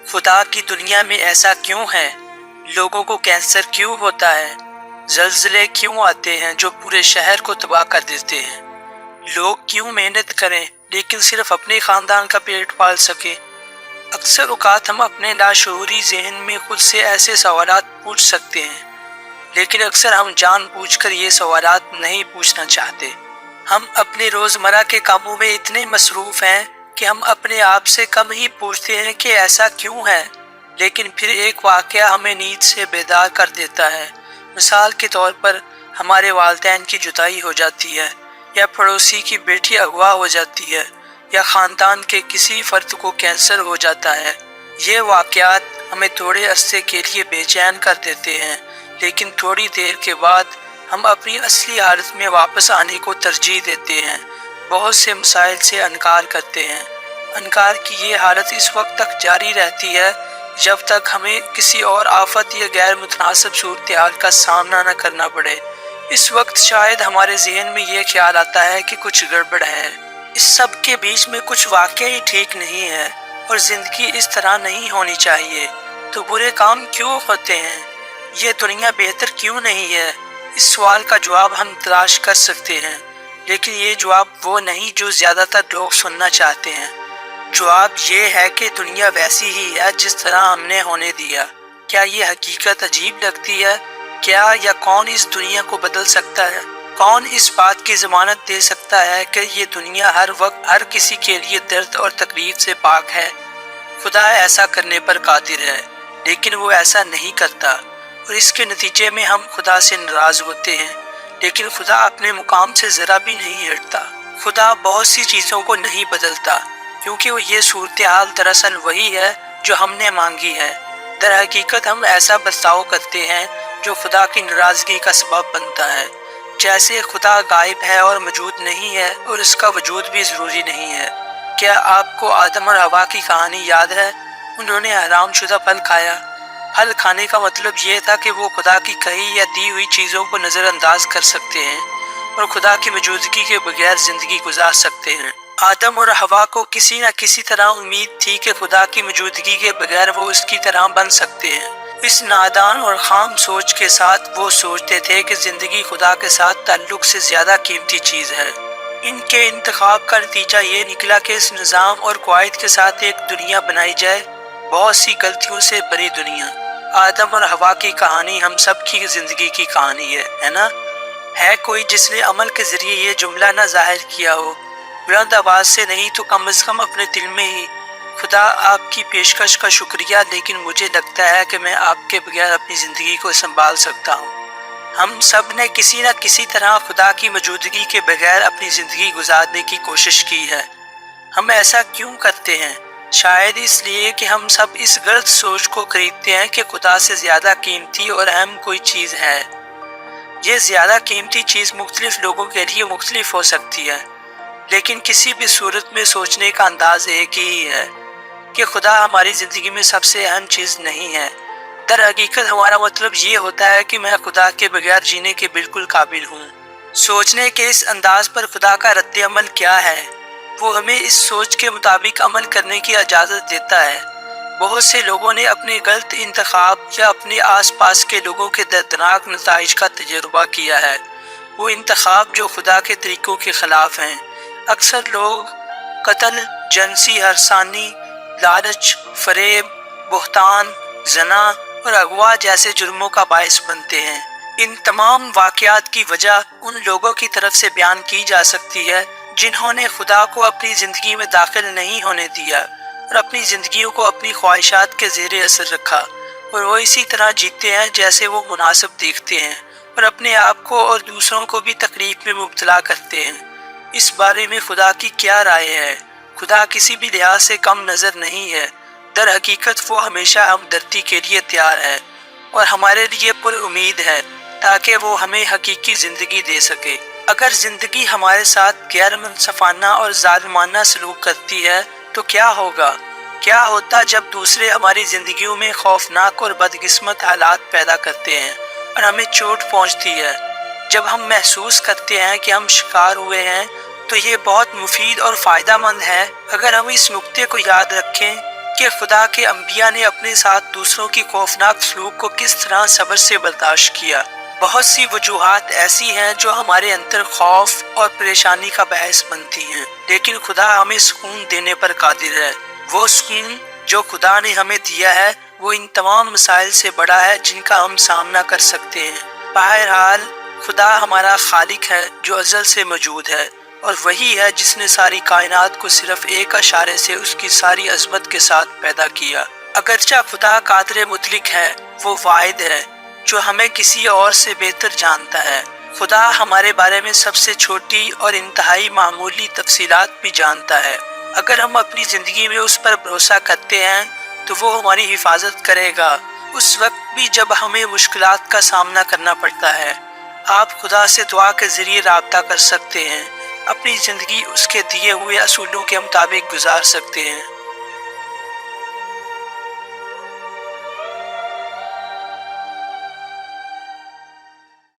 خدا کی دنیا میں ایسا کیوں ہے؟ لوگوں کو کینسر کیوں ہوتا ہے؟ زلزلے کیوں آتے ہیں جو پورے شہر کو تباہ کر دیتے ہیں؟ لوگ کیوں محنت کریں لیکن صرف اپنے خاندان کا پیٹ پال سکیں؟ اکثر اوقات ہم اپنے لاشعوری ذہن میں خود سے ایسے سوالات پوچھ سکتے ہیں، لیکن اکثر ہم جان بوجھ کر یہ سوالات نہیں پوچھنا چاہتے۔ ہم اپنے روزمرہ کے کاموں میں اتنے مصروف ہیں کہ ہم اپنے آپ سے کم ہی پوچھتے ہیں کہ ایسا کیوں ہے، لیکن پھر ایک واقعہ ہمیں نیند سے بیدار کر دیتا ہے۔ مثال کے طور پر ہمارے والدین کی جدائی ہو جاتی ہے، یا پڑوسی کی بیٹی اغوا ہو جاتی ہے، یا خاندان کے کسی فرد کو کینسر ہو جاتا ہے۔ یہ واقعات ہمیں تھوڑے عرصے کے لیے بے چین کر دیتے ہیں، لیکن تھوڑی دیر کے بعد ہم اپنی اصلی حالت میں واپس آنے کو ترجیح دیتے ہیں، بہت سے مسائل سے انکار کرتے ہیں۔ انکار کی یہ حالت اس وقت تک جاری رہتی ہے جب تک ہمیں کسی اور آفت یا غیر متناسب صورتحال کا سامنا نہ کرنا پڑے۔ اس وقت شاید ہمارے ذہن میں یہ خیال آتا ہے کہ کچھ گڑبڑ ہے، اس سب کے بیچ میں کچھ واقعی ٹھیک نہیں ہے، اور زندگی اس طرح نہیں ہونی چاہیے۔ تو برے کام کیوں ہوتے ہیں؟ یہ دنیا بہتر کیوں نہیں ہے؟ اس سوال کا جواب ہم تلاش کر سکتے ہیں، لیکن یہ جواب وہ نہیں جو زیادہ تر لوگ سننا چاہتے ہیں۔ جواب یہ ہے کہ دنیا ویسی ہی ہے جس طرح ہم نے ہونے دیا۔ کیا یہ حقیقت عجیب لگتی ہے؟ کیا یا کون اس دنیا کو بدل سکتا ہے؟ کون اس بات کی ضمانت دے سکتا ہے کہ یہ دنیا ہر وقت ہر کسی کے لیے درد اور تکلیف سے پاک ہے؟ خدا ایسا کرنے پر قادر ہے، لیکن وہ ایسا نہیں کرتا، اور اس کے نتیجے میں ہم خدا سے ناراض ہوتے ہیں۔ لیکن خدا اپنے مقام سے ذرا بھی نہیں ہٹتا۔ خدا بہت سی چیزوں کو نہیں بدلتا، کیونکہ وہ یہ صورتحال دراصل وہی ہے جو ہم نے مانگی ہے۔ در حقیقت ہم ایسا برتاؤ کرتے ہیں جو خدا کی ناراضگی کا سبب بنتا ہے، جیسے خدا غائب ہے اور موجود نہیں ہے، اور اس کا وجود بھی ضروری نہیں ہے۔ کیا آپ کو آدم اور حوا کی کہانی یاد ہے؟ انہوں نے حرام شدہ پھل کھایا۔ پھل کھانے کا مطلب یہ تھا کہ وہ خدا کی کہی یا دی ہوئی چیزوں کو نظر انداز کر سکتے ہیں، اور خدا کی موجودگی کے بغیر زندگی گزار سکتے ہیں۔ آدم اور حوا کو کسی نہ کسی طرح امید تھی کہ خدا کی موجودگی کے بغیر وہ اس کی طرح بن سکتے ہیں۔ اس نادان اور خام سوچ کے ساتھ وہ سوچتے تھے کہ زندگی خدا کے ساتھ تعلق سے زیادہ قیمتی چیز ہے۔ ان کے انتخاب کا نتیجہ یہ نکلا کہ اس نظام اور قواعد کے ساتھ ایک دنیا بنائی جائے، بہت سی غلطیوں سے بری دنیا۔ آدم اور حوا کی کہانی ہم سب کی زندگی کی کہانی ہے نا؟ ہے کوئی جس نے عمل کے ذریعے یہ جملہ نہ ظاہر کیا ہو، بلند آواز سے نہیں تو کم از کم اپنے دل میں ہی، خدا آپ کی پیشکش کا شکریہ، لیکن مجھے لگتا ہے کہ میں آپ کے بغیر اپنی زندگی کو سنبھال سکتا ہوں۔ ہم سب نے کسی نہ کسی طرح خدا کی موجودگی کے بغیر اپنی زندگی گزارنے کی کوشش کی ہے۔ ہم ایسا کیوں کرتے ہیں؟ شاید اس لیے کہ ہم سب اس غلط سوچ کو خریدتے ہیں کہ خدا سے زیادہ قیمتی اور اہم کوئی چیز ہے۔ یہ زیادہ قیمتی چیز مختلف لوگوں کے لیے مختلف ہو سکتی ہے، لیکن کسی بھی صورت میں سوچنے کا انداز ایک ہی ہے کہ خدا ہماری زندگی میں سب سے اہم چیز نہیں ہے۔ در حقیقت ہمارا مطلب یہ ہوتا ہے کہ میں خدا کے بغیر جینے کے بالکل قابل ہوں۔ سوچنے کے اس انداز پر خدا کا رد عمل کیا ہے؟ وہ ہمیں اس سوچ کے مطابق عمل کرنے کی اجازت دیتا ہے۔ بہت سے لوگوں نے اپنے غلط انتخاب یا اپنے آس پاس کے لوگوں کے دردناک نتائج کا تجربہ کیا ہے، وہ انتخاب جو خدا کے طریقوں کے خلاف ہیں۔ اکثر لوگ قتل، جنسی ہراسانی، لالچ، فریب، بہتان، زنا اور اغوا جیسے جرموں کا باعث بنتے ہیں۔ ان تمام واقعات کی وجہ ان لوگوں کی طرف سے بیان کی جا سکتی ہے جنہوں نے خدا کو اپنی زندگی میں داخل نہیں ہونے دیا اور اپنی زندگیوں کو اپنی خواہشات کے زیر اثر رکھا، اور وہ اسی طرح جیتے ہیں جیسے وہ مناسب دیکھتے ہیں، اور اپنے آپ کو اور دوسروں کو بھی تکلیف میں مبتلا کرتے ہیں۔ اس بارے میں خدا کی کیا رائے ہے؟ خدا کسی بھی لحاظ سے کم نظر نہیں ہے۔ در حقیقت وہ ہمیشہ ہمدردی کے لیے تیار ہے اور ہمارے لیے پر امید ہے تاکہ وہ ہمیں حقیقی زندگی دے سکے۔ اگر زندگی ہمارے ساتھ غیر منصفانہ اور ظالمانہ سلوک کرتی ہے تو کیا ہوگا؟ کیا ہوتا جب دوسرے ہماری زندگیوں میں خوفناک اور بدقسمت حالات پیدا کرتے ہیں اور ہمیں چوٹ پہنچتی ہے؟ جب ہم محسوس کرتے ہیں کہ ہم شکار ہوئے ہیں تو یہ بہت مفید اور فائدہ مند ہے اگر ہم اس نقطے کو یاد رکھیں کہ خدا کے انبیاء نے اپنے ساتھ دوسروں کی خوفناک سلوک کو کس طرح صبر سے برداشت کیا۔ بہت سی وجوہات ایسی ہیں جو ہمارے اندر خوف اور پریشانی کا باعث بنتی ہیں، لیکن خدا ہمیں سکون دینے پر قادر ہے۔ وہ سکون جو خدا نے ہمیں دیا ہے وہ ان تمام مسائل سے بڑا ہے جن کا ہم سامنا کر سکتے ہیں۔ بہرحال خدا ہمارا خالق ہے جو ازل سے موجود ہے، اور وہی ہے جس نے ساری کائنات کو صرف ایک اشارے سے اس کی ساری عظمت کے ساتھ پیدا کیا۔ اگرچہ خدا قادر مطلق ہے، وہ واحد ہے جو ہمیں کسی اور سے بہتر جانتا ہے۔ خدا ہمارے بارے میں سب سے چھوٹی اور انتہائی معمولی تفصیلات بھی جانتا ہے۔ اگر ہم اپنی زندگی میں اس پر بھروسہ کرتے ہیں تو وہ ہماری حفاظت کرے گا، اس وقت بھی جب ہمیں مشکلات کا سامنا کرنا پڑتا ہے۔ آپ خدا سے دعا کے ذریعے رابطہ کر سکتے ہیں، اپنی زندگی اس کے دیے ہوئے اصولوں کے مطابق گزار سکتے ہیں۔